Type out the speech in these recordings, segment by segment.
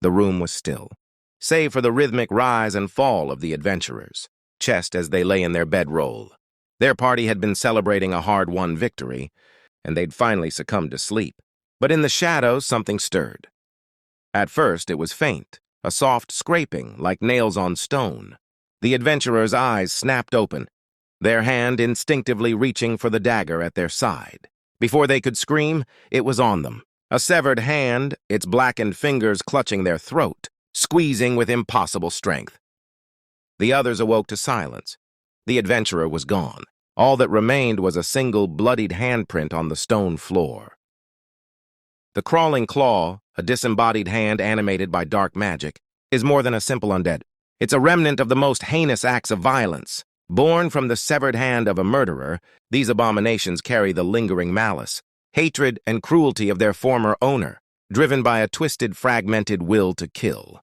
The room was still, save for the rhythmic rise and fall of the adventurers, chest as they lay in their bedroll. Their party had been celebrating a hard-won victory, and they'd finally succumbed to sleep. But in the shadows, something stirred. At first, it was faint, a soft scraping like nails on stone. The adventurers' eyes snapped open, their hand instinctively reaching for the dagger at their side. Before they could scream, it was on them. A severed hand, its blackened fingers clutching their throat, squeezing with impossible strength. The others awoke to silence. The adventurer was gone. All that remained was a single bloodied handprint on the stone floor. The crawling claw, a disembodied hand animated by dark magic, is more than a simple undead. It's a remnant of the most heinous acts of violence. Born from the severed hand of a murderer, these abominations carry the lingering malice, hatred, and cruelty of their former owner, driven by a twisted, fragmented will to kill.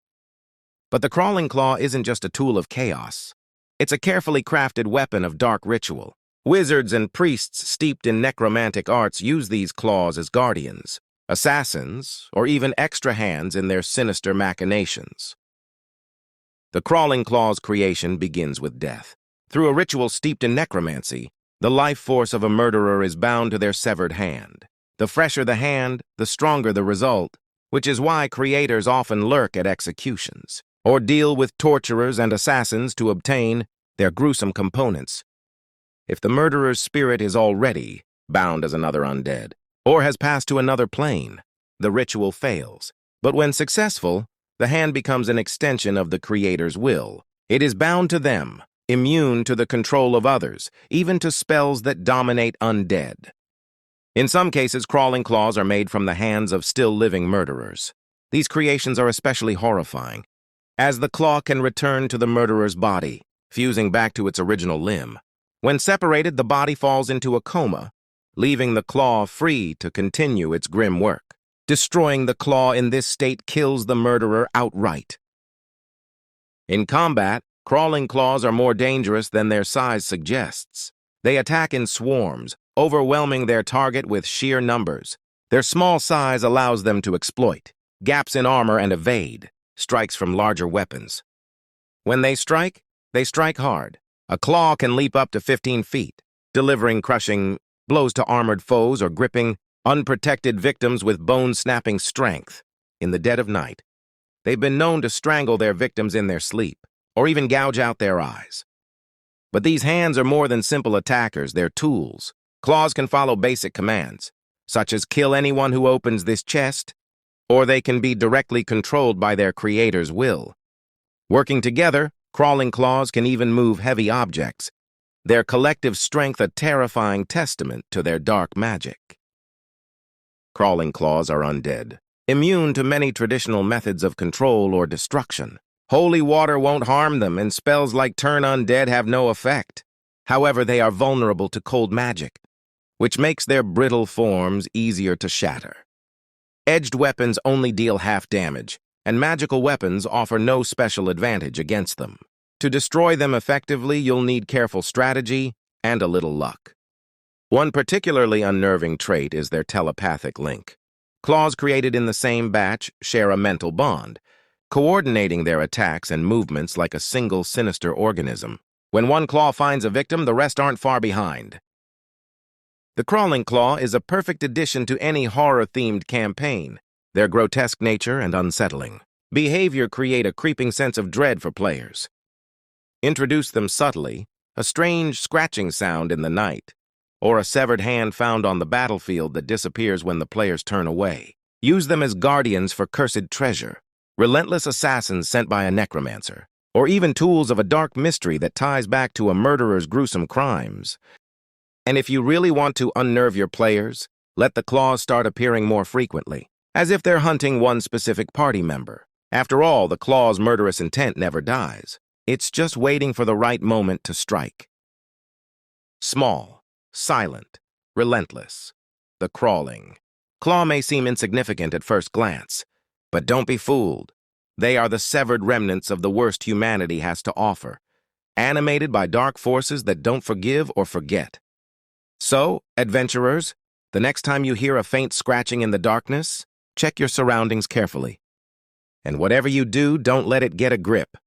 But the crawling claw isn't just a tool of chaos. It's a carefully crafted weapon of dark ritual. Wizards and priests steeped in necromantic arts use these claws as guardians, assassins, or even extra hands in their sinister machinations. The crawling claw's creation begins with death. Through a ritual steeped in necromancy, the life force of a murderer is bound to their severed hand. The fresher the hand, the stronger the result, which is why creators often lurk at executions, or deal with torturers and assassins to obtain their gruesome components. If the murderer's spirit is already bound as another undead, or has passed to another plane, the ritual fails. But when successful, the hand becomes an extension of the creator's will. It is bound to them, immune to the control of others, even to spells that dominate undead. In some cases, crawling claws are made from the hands of still-living murderers. These creations are especially horrifying, as the claw can return to the murderer's body, fusing back to its original limb. When separated, the body falls into a coma, leaving the claw free to continue its grim work. Destroying the claw in this state kills the murderer outright. In combat, crawling claws are more dangerous than their size suggests. They attack in swarms, overwhelming their target with sheer numbers. Their small size allows them to exploit gaps in armor and evade strikes from larger weapons. When they strike hard. A claw can leap up to 15 feet, delivering crushing blows to armored foes or gripping unprotected victims with bone-snapping strength. In the dead of night, they've been known to strangle their victims in their sleep, or even gouge out their eyes. But these hands are more than simple attackers, they're tools. Claws can follow basic commands, such as kill anyone who opens this chest, or they can be directly controlled by their creator's will. Working together, crawling claws can even move heavy objects, their collective strength a terrifying testament to their dark magic. Crawling claws are undead, immune to many traditional methods of control or destruction. Holy water won't harm them, and spells like turn undead have no effect. However, they are vulnerable to cold magic, which makes their brittle forms easier to shatter. Edged weapons only deal half damage, and magical weapons offer no special advantage against them. To destroy them effectively, you'll need careful strategy and a little luck. One particularly unnerving trait is their telepathic link. Claws created in the same batch share a mental bond, coordinating their attacks and movements like a single sinister organism. When one claw finds a victim, the rest aren't far behind. The crawling claw is a perfect addition to any horror-themed campaign. Their grotesque nature and unsettling behavior create a creeping sense of dread for players. Introduce them subtly, a strange scratching sound in the night, or a severed hand found on the battlefield that disappears when the players turn away. Use them as guardians for cursed treasure, relentless assassins sent by a necromancer, or even tools of a dark mystery that ties back to a murderer's gruesome crimes. And if you really want to unnerve your players, let the claws start appearing more frequently, as if they're hunting one specific party member. After all, the claw's murderous intent never dies. It's just waiting for the right moment to strike. Small, silent, relentless. The crawling claw may seem insignificant at first glance, but don't be fooled. They are the severed remnants of the worst humanity has to offer, animated by dark forces that don't forgive or forget. So, adventurers, the next time you hear a faint scratching in the darkness, check your surroundings carefully. And whatever you do, don't let it get a grip.